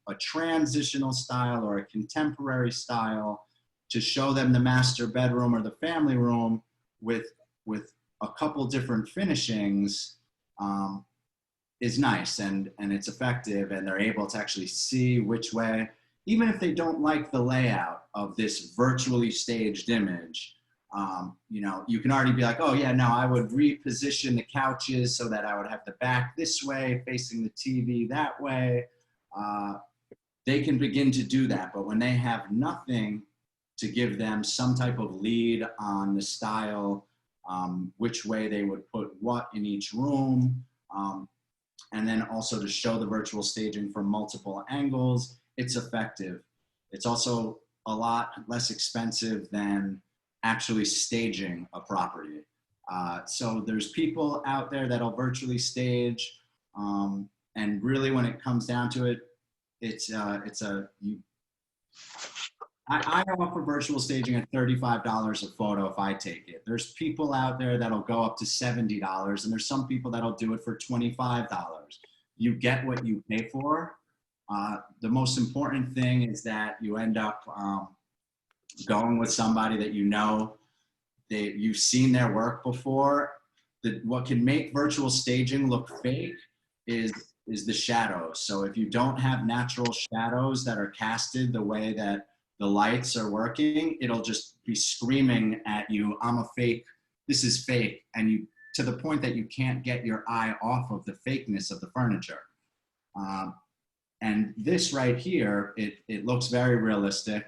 Speaker 4: a transitional style or a contemporary style, to show them the master bedroom or the family room with a couple different finishings is nice, and it's effective, and they're able to actually see which way, even if they don't like the layout of this virtually staged image, you know, you can already be like, oh yeah, no, I would reposition the couches so that I would have the back this way, facing the TV that way. They can begin to do that, but when they have nothing to give them some type of lead on the style, which way they would put what in each room, and then also to show the virtual staging from multiple angles, it's effective. It's also a lot less expensive than actually staging a property. So there's people out there that'll virtually stage, and really when it comes down to it, I offer virtual staging at $35 a photo if I take it. There's people out there that'll go up to $70, and there's some people that'll do it for $25. You get what you pay for. The most important thing is that you end up going with somebody that you know, you've seen their work before. What can make virtual staging look fake is the shadows. So if you don't have natural shadows that are casted the way that the lights are working, it'll just be screaming at you, I'm a fake, this is fake, and you, to the point that you can't get your eye off of the fakeness of the furniture. And this right here, it looks very realistic.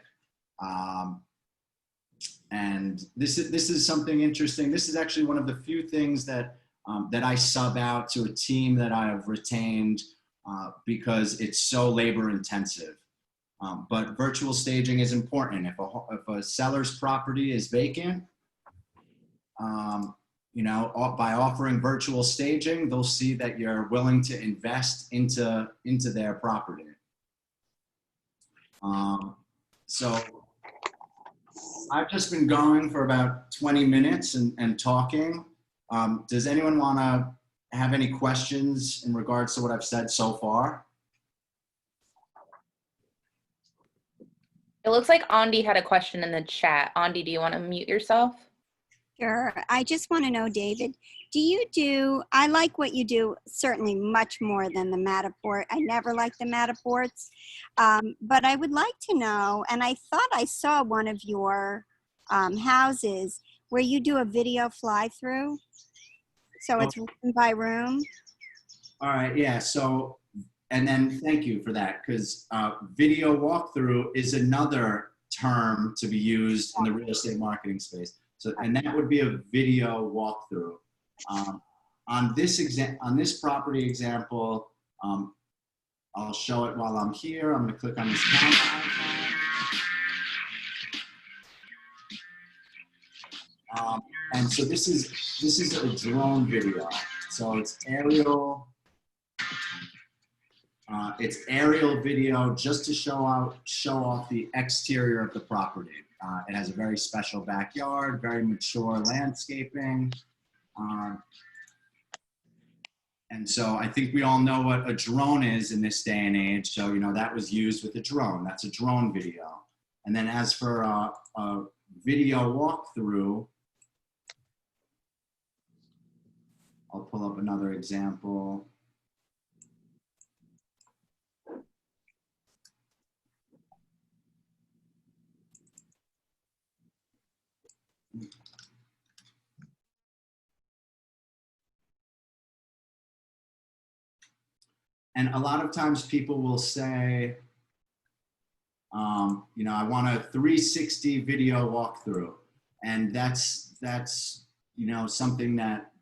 Speaker 4: And this is something interesting. This is actually one of the few things that I sub out to a team that I have retained because it's so labor intensive. But virtual staging is important. If a seller's property is vacant, you know, by offering virtual staging, they'll see that you're willing to invest into their property. So I've just been going for about 20 minutes and talking. Does anyone want to have any questions in regards to what I've said so far?
Speaker 6: It looks like Andi had a question in the chat. Andi, do you want to mute yourself?
Speaker 7: Sure. I just want to know, David, I like what you do, certainly much more than the Matterport. I never liked the Matterports, but I would like to know, and I thought I saw one of your houses where you do a video fly-through. So it's room by room.
Speaker 4: All right, yeah, so, and then thank you for that, because video walkthrough is another term to be used in the real estate marketing space. So, and that would be a video walkthrough. on this property example, I'll show it while I'm here. I'm going to click on this camera icon. And so this is a drone video. So it's aerial. It's aerial video just to show off the exterior of the property. It has a very special backyard, very mature landscaping. And so I think we all know what a drone is in this day and age. So, you know, that was used with a drone. That's a drone video. And then as for a video walkthrough, I'll pull up another example. And a lot of times people will say, you know, I want a 360 video walkthrough. And that's, you know, something that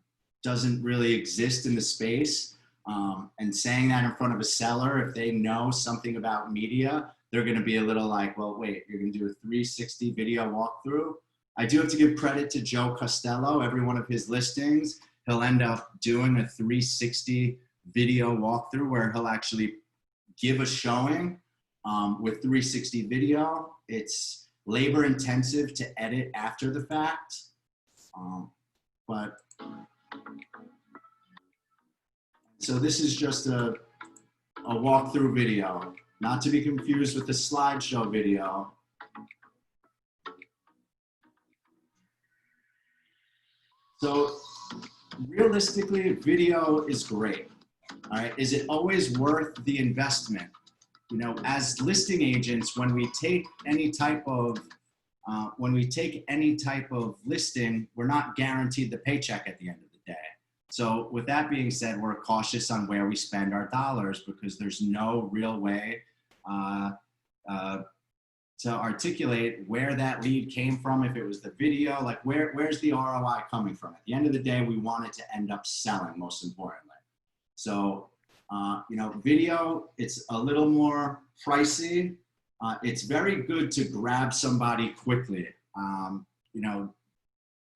Speaker 4: doesn't really exist in the space. And saying that in front of a seller, if they know something about media, they're going to be a little like, well, wait, you're going to do a 360 video walkthrough? I do have to give credit to Joe Costello. Every one of his listings, he'll end up doing a 360 video walkthrough where he'll actually give a showing with 360 video. It's labor intensive to edit after the fact, but so this is just a walkthrough video, not to be confused with the slideshow video. So realistically, video is great. All right, is it always worth the investment? You know, as listing agents, when we take any type of listing, we're not guaranteed the paycheck at the end of the day. So with that being said, we're cautious on where we spend our dollars because there's no real way to articulate where that lead came from. If it was the video, like where's the ROI coming from? At the end of the day, we want it to end up selling, most importantly. So, you know, video, it's a little more pricey. It's very good to grab somebody quickly. You know,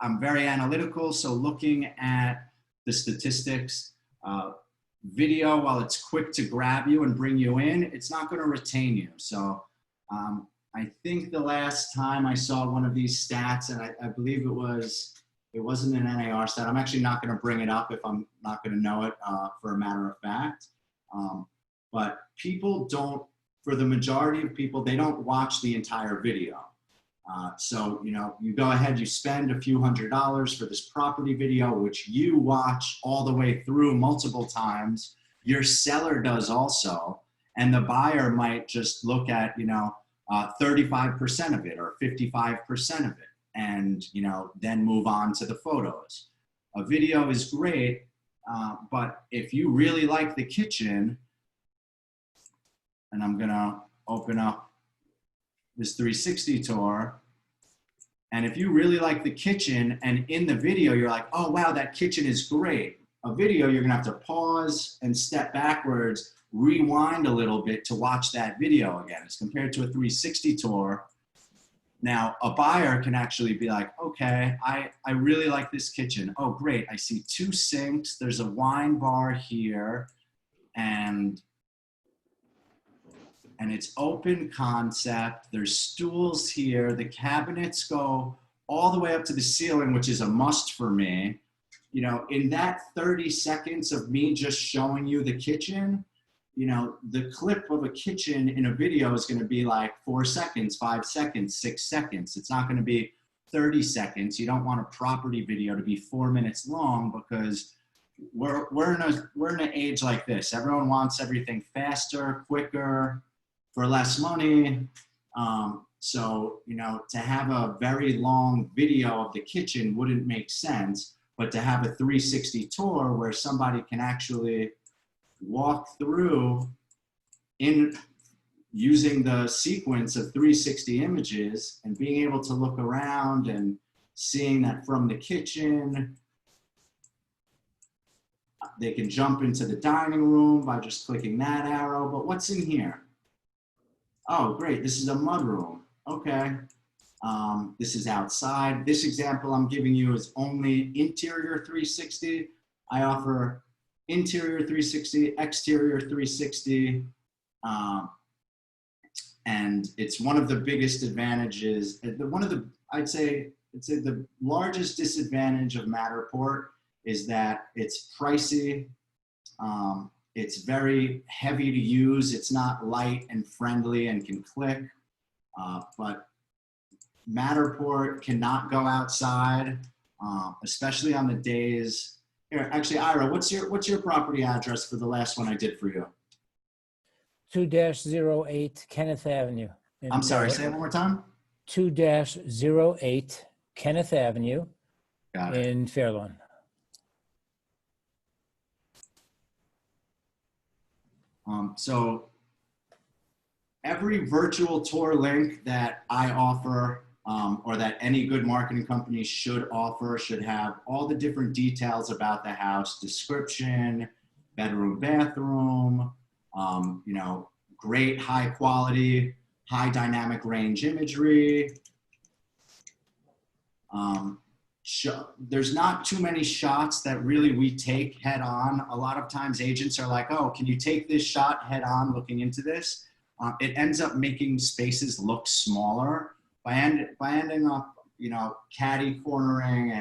Speaker 4: I'm very analytical, so looking at the statistics, video, while it's quick to grab you and bring you in, it's not going to retain you. So I think the last time I saw one of these stats, and I believe it wasn't an NAR stat. I'm actually not going to bring it up if I'm not going to know it for a matter of fact. But people don't, for the majority of people, they don't watch the entire video. So, you know, you go ahead, you spend a few $100s for this property video, which you watch all the way through multiple times. Your seller does also. And the buyer might just look at, you know, 35% of it or 55% of it. And, you know, then move on to the photos. A video is great, but if you really like the kitchen, and I'm gonna open up this 360 tour, and if you really like the kitchen and in the video you're like, oh wow, that kitchen is great. A video, you're gonna have to pause and step backwards, rewind a little bit to watch that video again, as compared to a 360 tour. Now, a buyer can actually be like, okay, I really like this kitchen. Oh, great, I see 2 sinks. There's a wine bar here, and it's open concept. There's stools here. The cabinets go all the way up to the ceiling, which is a must for me. You know, in that 30 seconds of me just showing you the kitchen, you know, the clip of a kitchen in a video is going to be like 4 seconds, 5 seconds, 6 seconds. It's not going to be 30 seconds. You don't want a property video to be 4 minutes long because we're in an age like this. Everyone wants everything faster, quicker, for less money. So, you know, to have a very long video of the kitchen wouldn't make sense, but to have a 360 tour where somebody can actually walk through in using the sequence of 360 images and being able to look around and seeing that from the kitchen, They can jump into the dining room by just clicking that arrow, but what's in here? Oh, great, this is a mudroom. Okay, this is outside. This example I'm giving you is only interior 360. I offer interior 360, exterior 360, and it's one of the biggest advantages. I'd say the largest disadvantage of Matterport is that it's pricey. It's very heavy to use. It's not light and friendly and can click, but Matterport cannot go outside, especially on the days. Here, actually, Ira, what's your property address for the last one I did for you?
Speaker 3: 2-08 Kenneth Avenue.
Speaker 4: I'm sorry, say it one more time.
Speaker 3: 2-08 Kenneth Avenue in Fairlawn.
Speaker 4: So every virtual tour link that I offer, or that any good marketing company should offer, should have all the different details about the house: description, bedroom, bathroom, you know, great high quality, high dynamic range imagery. There's not too many shots that really we take head on. A lot of times agents are like, oh, can you take this shot head on looking into this? It ends up making spaces look smaller by ending up, you know, catty cornering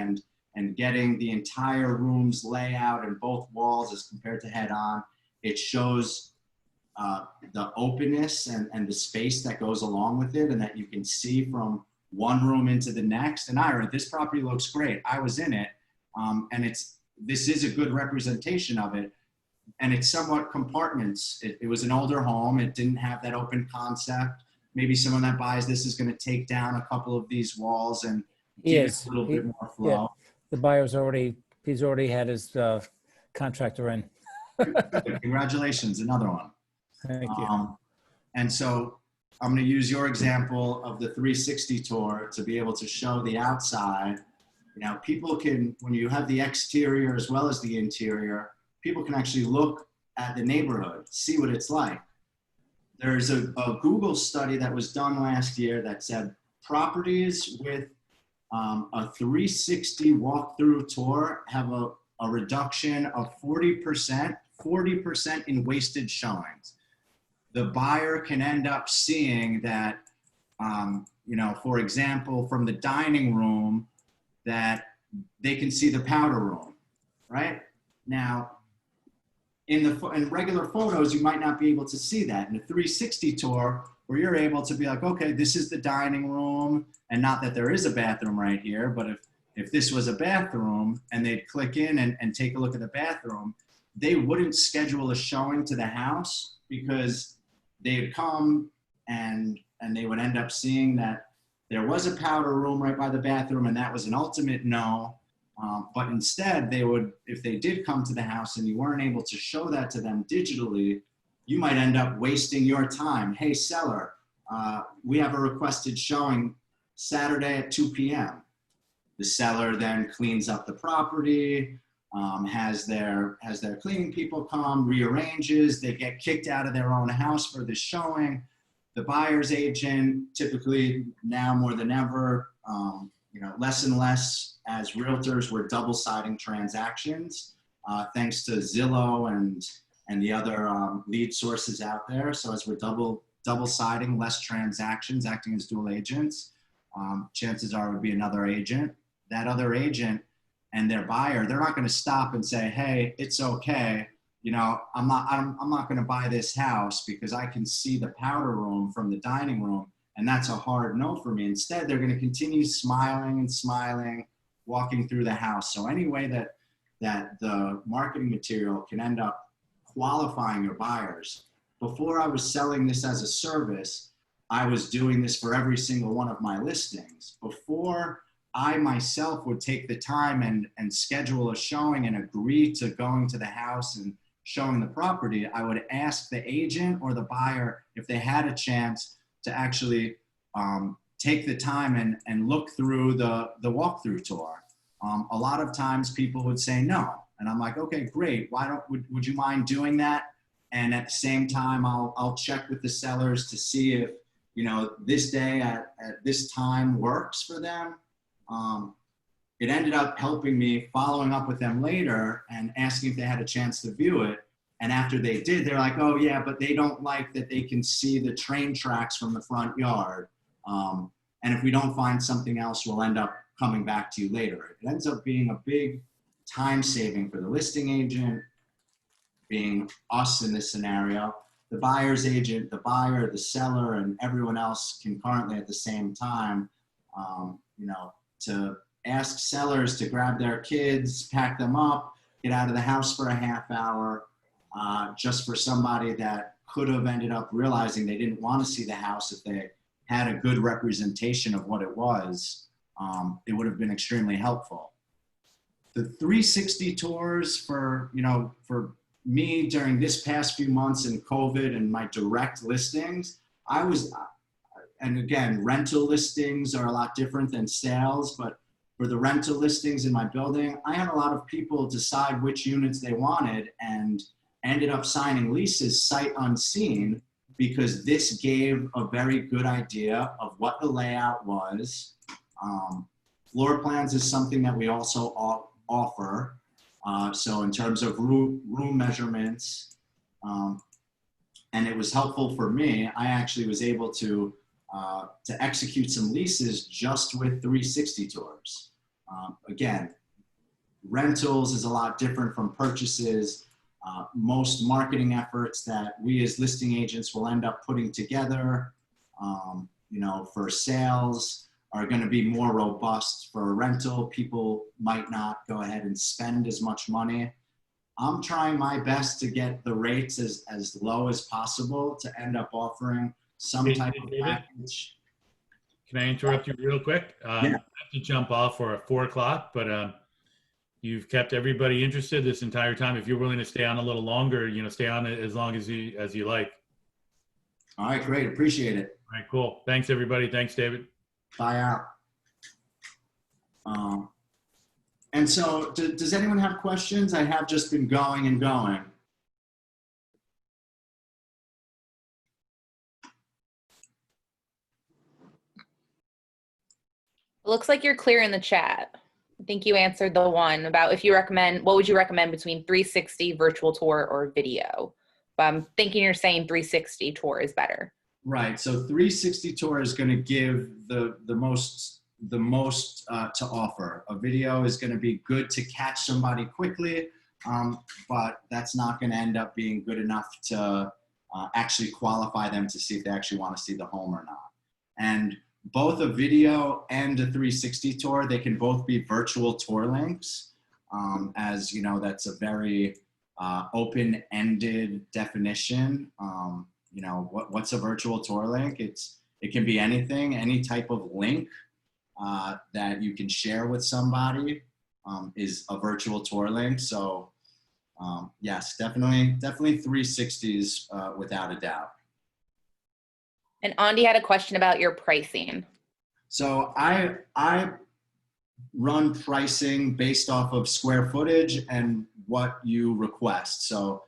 Speaker 4: and getting the entire room's layout and both walls as compared to head on. It shows the openness and the space that goes along with it, and that you can see from one room into the next. And Ira, this property looks great. I was in it, and this is a good representation of it. And it's somewhat compartments. It was an older home. It didn't have that open concept. Maybe someone that buys this is going to take down a couple of these walls and give it a little bit more flow.
Speaker 3: Yeah, the buyer's he's already had his contractor in.
Speaker 4: Congratulations, another one.
Speaker 3: Thank you.
Speaker 4: And so I'm going to use your example of the 360 tour to be able to show the outside. You know, people can, when you have the exterior as well as the interior, people can actually look at the neighborhood, see what it's like. There's a Google study that was done last year that said properties with a 360 walkthrough tour have a reduction of 40% in wasted showings. The buyer can end up seeing that, you know, for example, from the dining room, that they can see the powder room, right? Now, in regular photos, you might not be able to see that. In a 360 tour, where you're able to be like, okay, this is the dining room, and not that there is a bathroom right here, but if this was a bathroom and they'd click in and take a look at the bathroom, they wouldn't schedule a showing to the house, because they'd come and they would end up seeing that there was a powder room right by the bathroom, and that was an ultimate no. But instead, they would, if they did come to the house and you weren't able to show that to them digitally, you might end up wasting your time. Hey, seller, we have a requested showing Saturday at 2 p.m. The seller then cleans up the property, has their cleaning people come, rearranges, they get kicked out of their own house for the showing. The buyer's agent, typically now more than ever, you know, less and less as realtors, we're double-siding transactions, thanks to Zillow and the other lead sources out there. So as we're double-siding, less transactions, acting as dual agents, chances are it would be another agent. That other agent and their buyer, they're not going to stop and say, hey, it's okay. You know, I'm not going to buy this house because I can see the powder room from the dining room, and that's a hard no for me. Instead, they're going to continue smiling and smiling, walking through the house. So any way that the marketing material can end up qualifying your buyers. Before I was selling this as a service, I was doing this for every single one of my listings. Before I myself would take the time and schedule a showing and agree to going to the house and showing the property, I would ask the agent or the buyer if they had a chance to actually take the time and look through the walkthrough tour. A lot of times people would say no. And I'm like, okay, great. Would you mind doing that? And at the same time, I'll check with the sellers to see if, this day at this time works for them. It ended up helping me following up with them later and asking if they had a chance to view it. And after they did, they're like, oh yeah, but they don't like that they can see the train tracks from the front yard. And if we don't find something else, we'll end up coming back to you later. It ends up being a big time saving for the listing agent, being us in this scenario, the buyer's agent, the buyer, the seller, and everyone else concurrently at the same time, to ask sellers to grab their kids, pack them up, get out of the house for a half hour, just for somebody that could have ended up realizing they didn't want to see the house if they had a good representation of what it was. It would have been extremely helpful. The 360 tours for me during this past few months in COVID and my direct listings, and again, rental listings are a lot different than sales, but for the rental listings in my building, I had a lot of people decide which units they wanted and ended up signing leases sight unseen, because this gave a very good idea of what the layout was. Floor plans is something that we also offer. So in terms of room measurements, and it was helpful for me. I actually was able to execute some leases just with 360 tours. Again, rentals is a lot different from purchases. Most marketing efforts that we as listing agents will end up putting together, for sales are going to be more robust. For a rental, people might not go ahead and spend as much money. I'm trying my best to get the rates as low as possible to end up offering some type of package.
Speaker 2: Can I interrupt you real quick?
Speaker 4: Yeah.
Speaker 2: I have to jump off for 4 o'clock, but you've kept everybody interested this entire time. If you're willing to stay on a little longer, stay on as long as you like.
Speaker 4: All right, great. Appreciate it.
Speaker 2: All right, cool. Thanks, everybody. Thanks, David.
Speaker 4: Bye out. And so does anyone have questions? I have just been going and going.
Speaker 6: It looks like you're clear in the chat. I think you answered the one about what would you recommend between 360 virtual tour or video? But I'm thinking you're saying 360 tour is better.
Speaker 4: Right. So 360 tour is going to give the most to offer. A video is going to be good to catch somebody quickly, but that's not going to end up being good enough to actually qualify them to see if they actually want to see the home or not. And both a video and a 360 tour, they can both be virtual tour links. As you know, that's a very open-ended definition. What's a virtual tour link? It can be anything, any type of link that you can share with somebody is a virtual tour link. So yes, definitely 360s without a doubt.
Speaker 6: And Andy had a question about your pricing.
Speaker 4: So I run pricing based off of square footage and what you request. So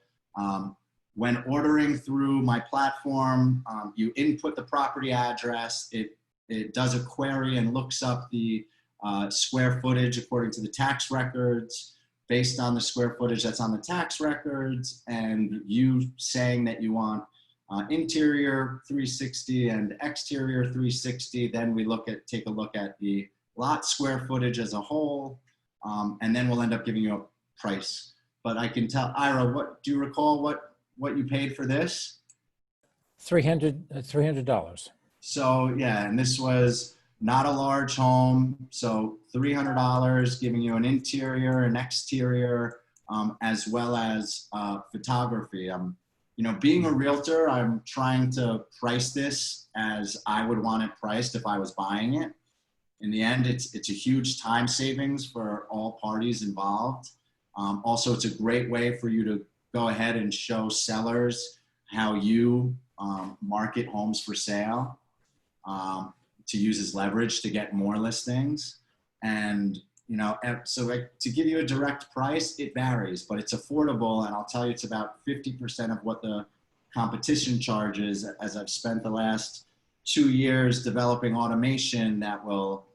Speaker 4: when ordering through my platform, you input the property address, it does a query and looks up the square footage according to the tax records, based on the square footage that's on the tax records, and you saying that you want interior 360 and exterior 360. Then we take a look at the lot square footage as a whole, and then we'll end up giving you a price. But I can tell, Ira, do you recall what you paid for this?
Speaker 3: $300.
Speaker 4: So yeah, and this was not a large home. So $300, giving you an interior, an exterior, as well as photography. Being a realtor, I'm trying to price this as I would want it priced if I was buying it. In the end, it's a huge time savings for all parties involved. Also, it's a great way for you to go ahead and show sellers how you market homes for sale, to use as leverage to get more listings. And you know, so to give you a direct price, it varies, but it's affordable. And I'll tell you, it's about 50% of what the competition charges, as I've spent the last 2 years developing automation that will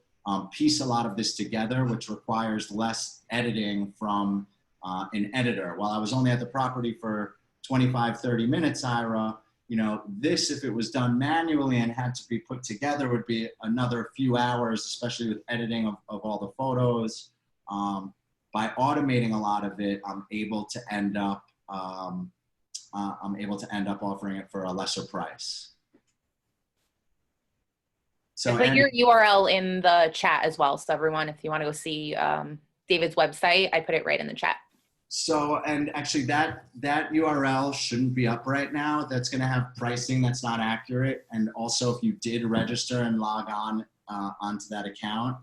Speaker 4: piece a lot of this together, which requires less editing from an editor. While I was only at the property for 25, 30 minutes, Ira, you know, this, if it was done manually and had to be put together, would be another few hours, especially with editing of all the photos. By automating a lot of it, I'm able to end up offering it for a lesser price. So
Speaker 6: I put your URL in the chat as well. So everyone, if you want to go see David's website, I put it right in the chat.
Speaker 4: So, and actually that URL shouldn't be up right now. That's going to have pricing that's not accurate. And also if you did register and log on onto that account,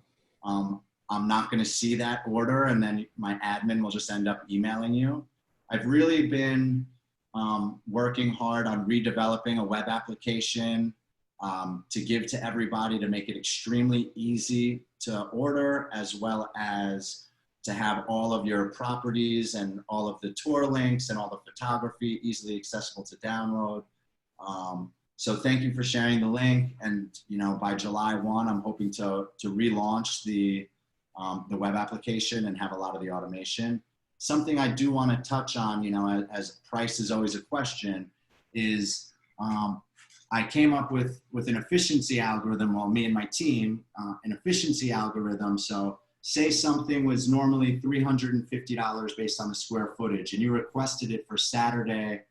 Speaker 4: I'm not going to see that order, and then my admin will just end up emailing you. I've really been working hard on redeveloping a web application to give to everybody to make it extremely easy to order, as well as to have all of your properties and all of the tour links and all the photography easily accessible to download. So thank you for sharing the link. And, you know, by July 1, I'm hoping to relaunch the web application and have a lot of the automation. Something I do want to touch on, you know, as price is always a question, is I came up with an efficiency algorithm, well, me and my team, an efficiency algorithm. So say something was normally $350 based on the square footage, and you requested it for Saturday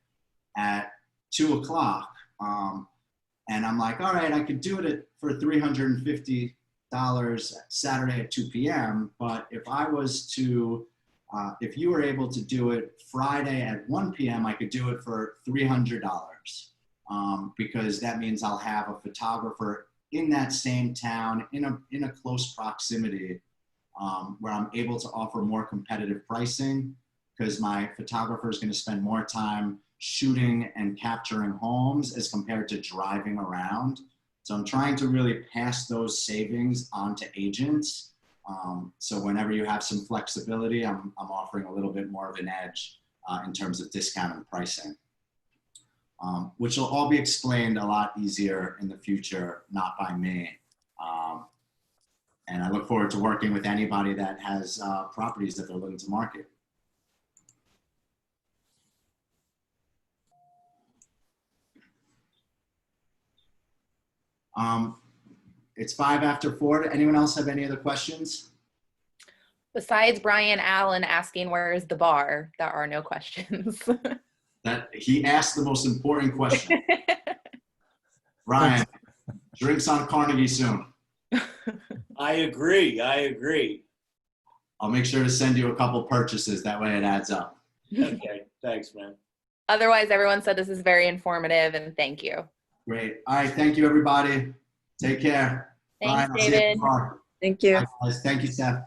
Speaker 4: at 2 o'clock. And I'm like, all right, I could do it for $350 Saturday at 2 p.m. But if I was to, if you were able to do it Friday at 1 p.m., I could do it for $300. Because that means I'll have a photographer in that same town, in a close proximity, where I'm able to offer more competitive pricing, because my photographer is going to spend more time shooting and capturing homes as compared to driving around. So I'm trying to really pass those savings on to agents. So whenever you have some flexibility, I'm offering a little bit more of an edge in terms of discount and pricing, which will all be explained a lot easier in the future, not by me. And I look forward to working with anybody that has properties that they're looking to market. It's 5 after 4. Anyone else have any other questions?
Speaker 6: Besides Brian Allen asking where's the bar, there are no questions.
Speaker 4: That he asked the most important question. Brian, drinks on Carnegie soon.
Speaker 8: I agree.
Speaker 4: I'll make sure to send you a couple purchases. That way it adds up.
Speaker 8: Okay, thanks, man.
Speaker 6: Otherwise, everyone said this is very informative, and thank you.
Speaker 4: Great. All right. Thank you, everybody. Take care.
Speaker 6: Thanks,
Speaker 4: Bye. I'll see you at the
Speaker 6: David.
Speaker 4: bar.
Speaker 9: Thank you.
Speaker 4: Bye, guys. Thank you, Steph.